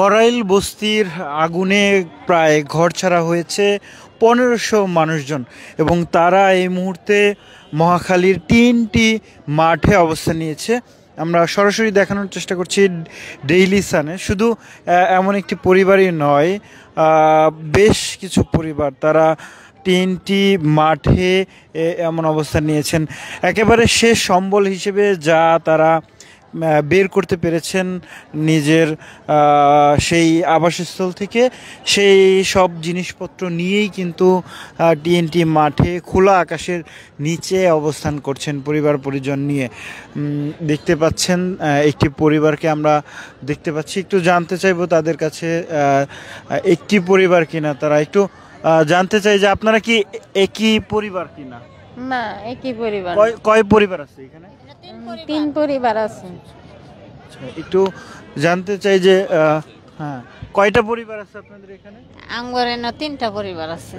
করাইল বস্তির আগুনে প্রায় ঘরছাড়া হয়েছে ১৫০০ মানুষজন এবং তারা এই মুহূর্তে মহাখালীর ৩টি মাঠে অবস্থান নিয়েছে। আমরা সরাসরি দেখানোর চেষ্টা করছি ডেইলি সানে। শুধু এমন একটি পরিবারই নয়, বেশ কিছু পরিবার তারা ৩টি মাঠে এমন অবস্থান নিয়েছেন। একেবারে শেষ সম্বল হিসেবে যা তারা বের করতে পেরেছেন নিজের সেই আবাসস্থল থেকে, সেই সব জিনিসপত্র নিয়েই কিন্তু টিএনটি মাঠে খোলা আকাশের নিচে অবস্থান করছেন পরিবার পরিজন নিয়ে। দেখতে পাচ্ছেন একটি পরিবারকে আমরা দেখতে পাচ্ছি, একটু জানতে চাইবো তাদের কাছে একটি পরিবার কিনা। তারা একটু জানতে চাই যে আপনারা কি একই পরিবার কিনা? না, একই পরিবার। কয় পরিবার আছে এখানে? 3 পরিবার আছে। একটু জানতে চাই যে হ্যাঁ, কয়টা পরিবার আছে আপনাদের এখানে? আঙ্গরে না 3টা পরিবার আছে।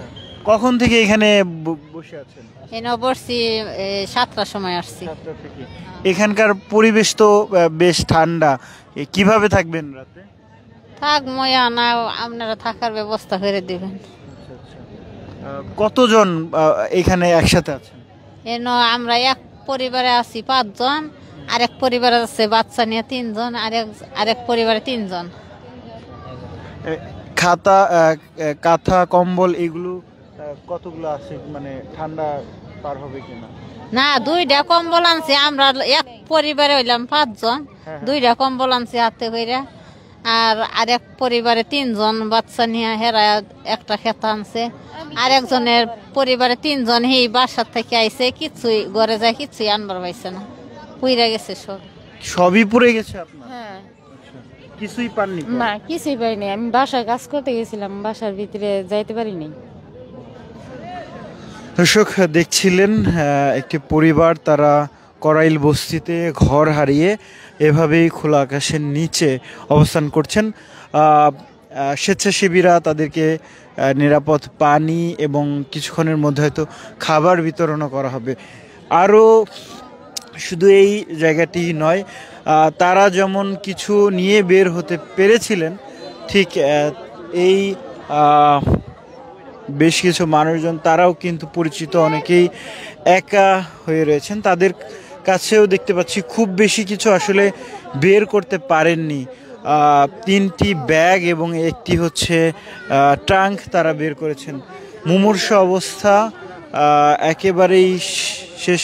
কখন থেকে এখানে বসে আছেন? এনে বসছি 7টার সময় আসছি। 7টা থেকে। এখানকার পরিবেশ তো বেশ ঠান্ডা, কিভাবে থাকবেন রাতে? থাক ময়া না, আপনারা থাকার ব্যবস্থা করে দিবেন। কতজন এখানে একসাথে আছেন? এনে আমরা এক পরিবারে আছি 5 জন, আরেক পরিবারে আছে বাচ্চা নিয়ে 3 জন, আরেক পরিবারে 3 জন। কাঁথা কম্বল এগুলো কতগুলো আছে, মানে ঠান্ডা পার হবে কিনা? না, 2টা কম্বল আনছি আমরা, এক পরিবারে হইলাম 5 জন, 2টা কম্বল আনছি হাতে কইরা। আর আরেক পরিবারে 3 জন বাচ্চা নিয়ে, হেরা একটা খেতা আনছে। আরেকজনের পরিবারে 3 জন এই বাসার থেকে আইছে, কিছুই ঘরে যায় কিছুই আনবার পাইছে না, পুইরা গেছে সব। সবই পুড়ে গেছে আপনার? হ্যাঁ। কিছুই পাননি? না, কিছুই পাইনি। আমি বাসায় কাজ করতে গেছিলাম, বাসার ভিতরে যাইতে পারিনি। দর্শক দেখছিলেন একটি পরিবার, তারা করাইল বস্তিতে ঘর হারিয়ে এভাবেই খোলা আকাশের নিচে অবস্থান করছেন। স্বেচ্ছাসেবীরা তাদেরকে নিরাপদ পানি এবং কিছুক্ষণের মধ্যে হয়তো খাবার বিতরণও করা হবে। আরও শুধু এই জায়গাটি নয়, তারা যেমন কিছু নিয়ে বের হতে পেরেছিলেন, ঠিক এই বেশ কিছু মানুষজন তারাও কিন্তু পরিচিত অনেকেই একা হয়ে রয়েছেন। তাদের কাছেও দেখতে পাচ্ছি খুব বেশি কিছু আসলে বের করতে পারেননি। 3টি ব্যাগ এবং একটি হচ্ছে ট্রাঙ্ক তারা বের করেছেন। মুমূর্ষ অবস্থা, একেবারেই শেষ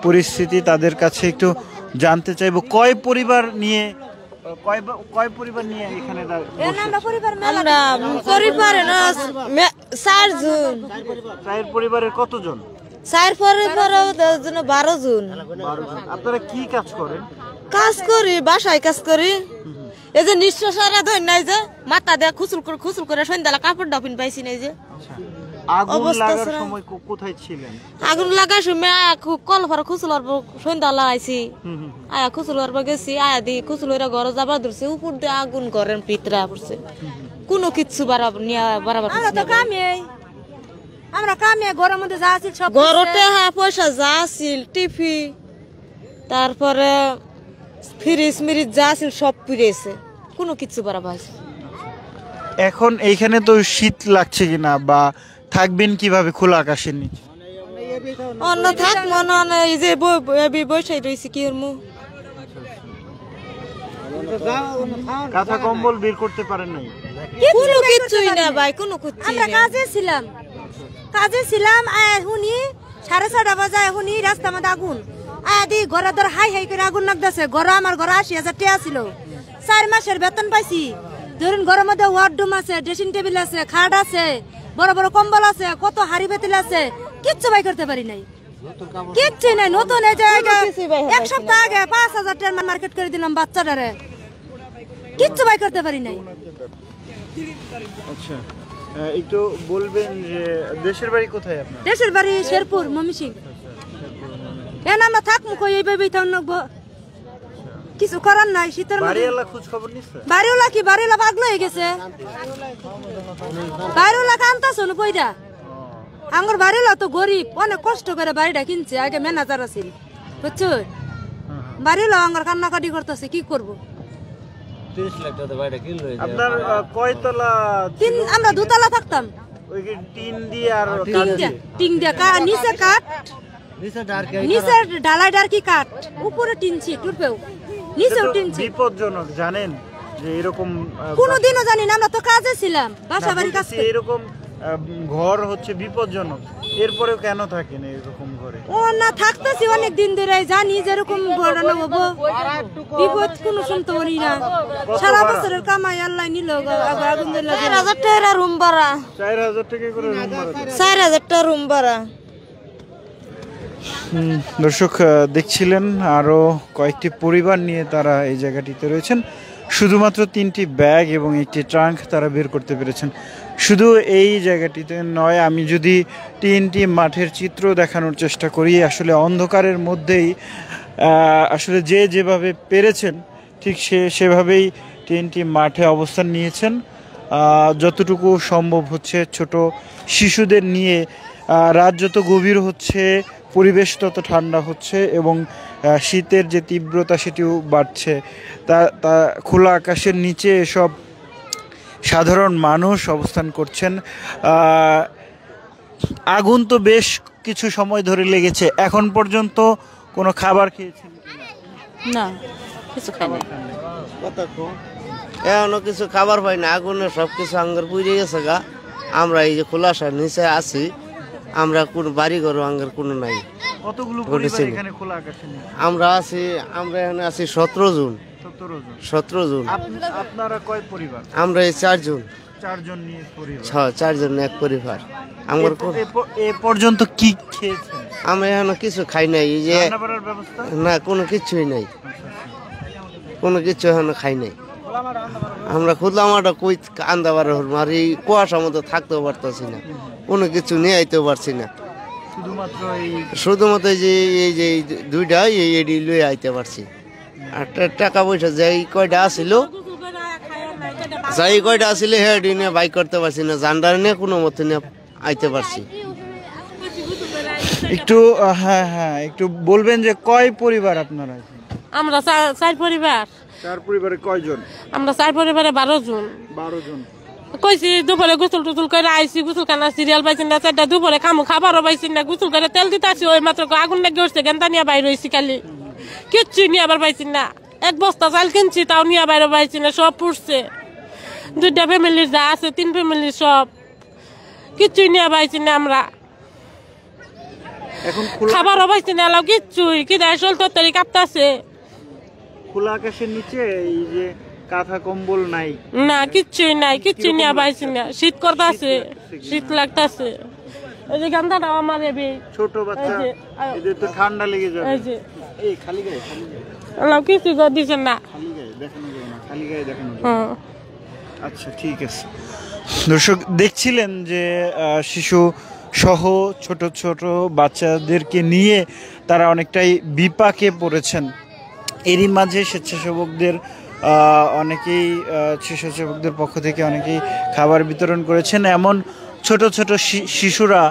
পরিস্থিতি। তাদের কাছে একটু জানতে চাইবো কয় পরিবার নিয়ে এখানে? পরিবারের কতজন? 4 পরিবারের জন্য 12 জন। আপনারা কি কাজ করেন? কাজ করি, বাসায় কাজ করি। এই যে নিঃশ্বাসরা ধর নাই যে মাথা দিয়ে খুচুল করে সন্ধ্যালা কাপড় ডাপিন পাইছি নাই যে। আগুন লাগার সময় কোথায় ছিলেন? আগুন লাগার সময় কল ভরা খুচুলার সন্ধ্যালা আইছি, আয়া খুচুলার গেছি, আয়া দি খুচুলের ঘর যাবার ধরছে, উপর দিয়ে আগুন করেন পিতরা পড়ছে, কোনো কিচ্ছু বাড়াবার আমরা কামে ঘরের মধ্যে যা আছিল সব ঘরতে, হ্যাঁ পয়সা যা আছিল, টিভি, তারপরে ফ্রিজ মিরিজ যা আছিল সব পুড়েছে, কোনো কিছু বাড়াবার। এখন এইখানে তো শীত লাগছে কিনা, বা থাকবেন কিভাবে খোলা আকাশের নিচে? অন্য থাক মনে হয় এই যে বসে রয়েছে কি ওর মুখ। কাঁথা কম্বল বের করতে পারেন নাই? কোনো কিছুই না ভাই, কোনো কিছু। আমরা কাজে ছিলাম শুনি 6:30 বাজে শুনি রাস্তার মধ্যে আগুন, দি ঘরে ধর হাই করে আগুন লাগতেছে। ঘর আমার ঘরে 80,000 টাকা ছিল, 4 মাসের বেতন পাইছি। ধরুন ঘরের মধ্যে ওয়ার্ডরুম আছে, ড্রেসিং টেবিল আছে, খাট আছে, বড় বড় কম্বল আছে, কত হাড়ি বেতিল আছে, কিচ্ছু বাই করতে পারি নাই, কিচ্ছু নাই। নতুন এই জায়গা 1 সপ্তাহ আগে 5,000 টাকা মার্কেট করে দিলাম বাচ্চাটারে, কিচ্ছু বাই করতে পারি নাই। আচ্ছা, একটু বলবেন যে দেশের বাড়ি কোথায় আপনার? দেশের বাড়ি শেরপুর, ময়মনসিং। এখন আমরা থাকবো কই, এইভাবেই থাকবো, কিছু করার নাই। শীতের বাড়িওয়ালা খোঁজ খবর নিচ্ছে? বাড়িওয়ালা পাগল হয়ে গেছে, বাড়িওয়ালা কান্তাছো না কইরা। আমার বাড়িওয়ালা তো গরিব, অনেক কষ্ট করে বাড়িটা কিনছে, আগে ম্যানেজার আছে বুঝছো, বাড়িওয়ালা আমার কান্নাকাটি করতেছে, কি করবো? আপনার কয়তলা? আমরা দুতলা থাকতাম। ওই কি টিন দিয়ে আর টিন দিয়ে নিচে কাঠ, নিচে ঢালাই ডারকি কাঠ, উপরে টিন ছিল, উপরেও নিচেও টিন ছিল। বিপজ্জনক জানেন যে এরকম? কোনোদিনও জানি না, আমরা তো কাজে ছিলাম, বাসা বাড়ির কাছে। এরকম ঘর হচ্ছে বিপজ্জনক, এরপরেও কেন থাকেন এরকম ঘরে? ও না, থাকতেছি অনেক দিন ধরে, জানি যেরকম ঘটনা হবো, বিপদ কোনো শুনতে পারি না। সারা বছরের কামাই আল্লাহ নিল, আগুন দিল। 4,000 টাকা রুম ভাড়া। 4,000 টাকা করে রুম ভাড়া? 4,000 টাকা রুম ভাড়া। দর্শক দেখছিলেন আরো কয়েকটি পরিবার নিয়ে তারা এই জায়গাটিতে রয়েছেন। শুধুমাত্র 3টি ব্যাগ এবং একটি ট্রাঙ্ক তারা বের করতে পেরেছেন। শুধু এই জায়গাটিতে নয়, আমি যদি 3টি মাঠের চিত্র দেখানোর চেষ্টা করি, আসলে অন্ধকারের মধ্যেই আসলে যে যেভাবে পেরেছেন ঠিক সেভাবেই 3টি মাঠে অবস্থান নিয়েছেন। যতটুকু সম্ভব হচ্ছে ছোট শিশুদের নিয়ে। রাত যত গভীর হচ্ছে, পরিবেশ তত ঠান্ডা হচ্ছে এবং শীতের যে তীব্রতা সেটিও বাড়ছে। তা খোলা আকাশের নিচে এসব সাধারণ মানুষ অবস্থান করছেন। আগুন তো বেশ কিছু সময় ধরে লেগেছে, এখন পর্যন্ত কোনো খাবার খেয়েছেন না? কিছু খাই না। এখনো কিছু খাবার পাই না, আগুনে সবকিছু আঙ্গার পুড়ে গেছে গা। আমরা এই যে খোলাসার নিচে আছি, আমরা কোন বাড়ি ঘর আঙ্গার কোনো নাই। কতগুলো পরিবার এখানে খোলা আকাশে নেই? আমরা এখানে আছি 17 জন। 17 জন। আপনারা কয় পরিবার? আমরা এই 4 জন। 4 জন নিয়ে পরিবার? 4 জন এক পরিবার। আমার এ পর্যন্ত কি খেয়েছেন? আমরা এখনো কিছু খাই নাই। এই যে না, কোনো কিছুই নাই, কোনো কিছু এখনো খাই নাই। আমরা খুদলাম একটা কই আন্দা বার আর এই কুয়াশার মতো থাকতেও পারতেছি না, কোনো কিছু নিয়ে আইতেও পারছি না। শুধুমাত্র এই যে 2টা এডি লয়ে আইতে পারছি। আর টাকা পয়সা যাই কয়টা আসিল হ্যাঁ নিয়ে বাইক করতে পারছি না, জান্ডার নিয়ে কোনো মতো নিয়ে আইতে পারছি। একটু হ্যাঁ একটু বলবেন যে কয় পরিবার আপনারা? আমরা 4 পরিবার। 4 পরিবারে কয়জন? আমরা 4 পরিবারে 12 জন। 12 জন। কইছি দুপুরে গোসল টুসল করে আইসি, গোসল খানা সিরিয়াল পাইছি না, 4টা দুপুরে খাবারও পাইছি না, গোসল করে তেল দিতে আসি, ওই মাত্র আগুন লেগে উঠছে, গেন্দা নিয়ে বাইরে হয়েছি। খালি কিচ্ছু নিয়ে আবার পাইছি না। 1 বস্তা চাল কিনছি, তাও নিয়ে বাইরে পাইছি না, সব পুড়ছে। 2টা ফ্যামিলির যা আছে, 3 ফ্যামিলির সব কিচ্ছুই নিয়ে পাইছি না। আমরা খাবারও পাইছি না, এলাও কিচ্ছুই। কি দেয় শোল তরকারি কাঁপতাছে। খোলা আকাশের নিচে এই যে কাঁথা কম্বল নাই? না, কিচ্ছুই নাই, কিচ্ছুই নিয়ে পাইছি না। শীত করতেছে, শীত লাগতেছে। এই যে গান্ধাটা আমার ছোট বাচ্চা, এদের তো ঠান্ডা লেগে যাবে। এই খালি গায়ে কিছু দিচ্ছেন না, খালি গায়ে দেখানো যাবে না, খালি গায়ে দেখানো যাবে। আচ্ছা ঠিক আছে। দর্শক দেখছিলেন যে শিশু সহ ছোট ছোট বাচ্চাদেরকে নিয়ে তারা অনেকটাই বিপাকে পড়েছেন। এরই মাঝে স্বেচ্ছাসেবকদের স্বেচ্ছাসেবকদের পক্ষ থেকে অনেকেই খাবার বিতরণ করেছেন। এমন ছোট ছোট শিশুরা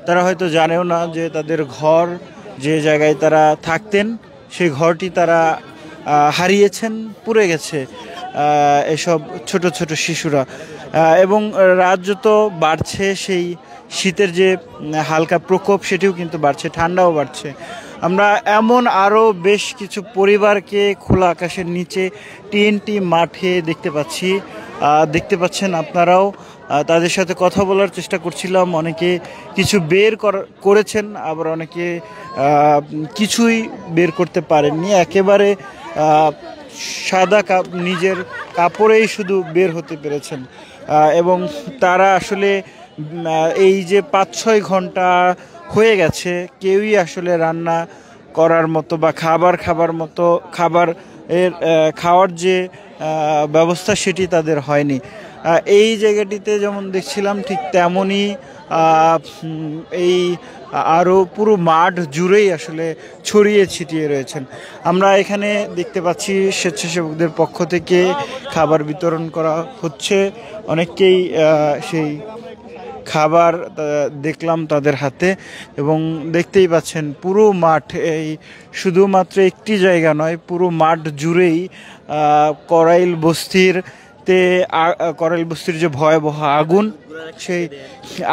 তারা হয়তো জানেও না যে তাদের ঘর, যে জায়গায় তারা থাকতেন, সেই ঘরটি তারা হারিয়েছেন, পুড়ে গেছে এসব ছোট ছোট শিশুরা। এবং রাত যত বাড়ছে, সেই শীতের যে হালকা প্রকোপ সেটিও কিন্তু বাড়ছে, ঠান্ডাও বাড়ছে। আমরা এমন আরও বেশ কিছু পরিবারকে খোলা আকাশের নিচে টিএনটি মাঠে দেখতে পাচ্ছেন আপনারাও। তাদের সাথে কথা বলার চেষ্টা করছিলাম। অনেকে কিছু বের করেছেন, আবার অনেকে কিছুই বের করতে পারেননি। একেবারে সাদা নিজের কাপড়েই শুধু বের হতে পেরেছেন। এবং তারা আসলে এই যে 5-6 ঘন্টা হয়ে গেছে, কেউই আসলে রান্না করার মতো বা খাওয়ার যে ব্যবস্থা সেটি তাদের হয়নি। এই জায়গাটিতে যেমন দেখছিলাম ঠিক তেমনই এই আরও পুরো মাঠ জুড়েই আসলে ছড়িয়ে ছিটিয়ে রয়েছেন। আমরা এখানে দেখতে পাচ্ছি স্বেচ্ছাসেবকদের পক্ষ থেকে খাবার বিতরণ করা হচ্ছে। অনেককেই সেই খাবার দেখলাম তাদের হাতে, এবং দেখতেই পাচ্ছেন পুরো মাঠ, এই শুধুমাত্র একটি জায়গা নয়, পুরো মাঠ জুড়েই করাইল বস্তির যে ভয়াবহ আগুন, সেই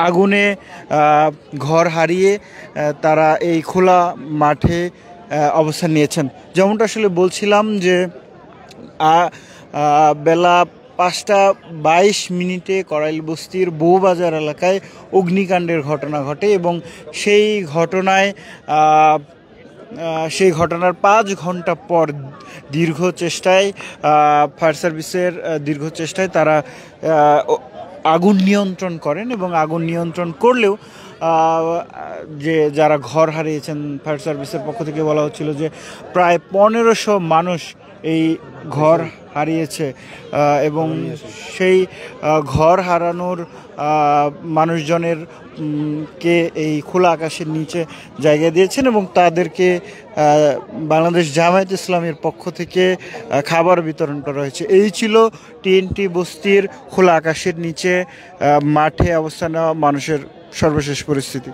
আগুনে ঘর হারিয়ে তারা এই খোলা মাঠে অবস্থান নিয়েছেন। যেমনটা আসলে বলছিলাম যে বেলা 5:22 করাইল বস্তির বউবাজার এলাকায় অগ্নিকাণ্ডের ঘটনা ঘটে, এবং সেই ঘটনার 5 ঘন্টা পর দীর্ঘ চেষ্টায়, ফায়ার সার্ভিসের দীর্ঘ চেষ্টায় তারা আগুন নিয়ন্ত্রণ করেন, এবং আগুন নিয়ন্ত্রণ করলেও যে যারা ঘর হারিয়েছেন, ফায়ার সার্ভিসের পক্ষ থেকে বলা হচ্ছিল যে প্রায় 1500 মানুষ এই ঘর হারিয়েছে, এবং সেই ঘর হারানোর মানুষজনের কে এই খোলা আকাশের নিচে জায়গা দিয়েছেন, এবং তাদেরকে বাংলাদেশ জামায়াত ইসলামের পক্ষ থেকে খাবার বিতরণ করা হয়েছে। এই ছিল টিএনটি বস্তির খোলা আকাশের নিচে মাঠে অবস্থান নেওয়া মানুষের সর্বশেষ পরিস্থিতি।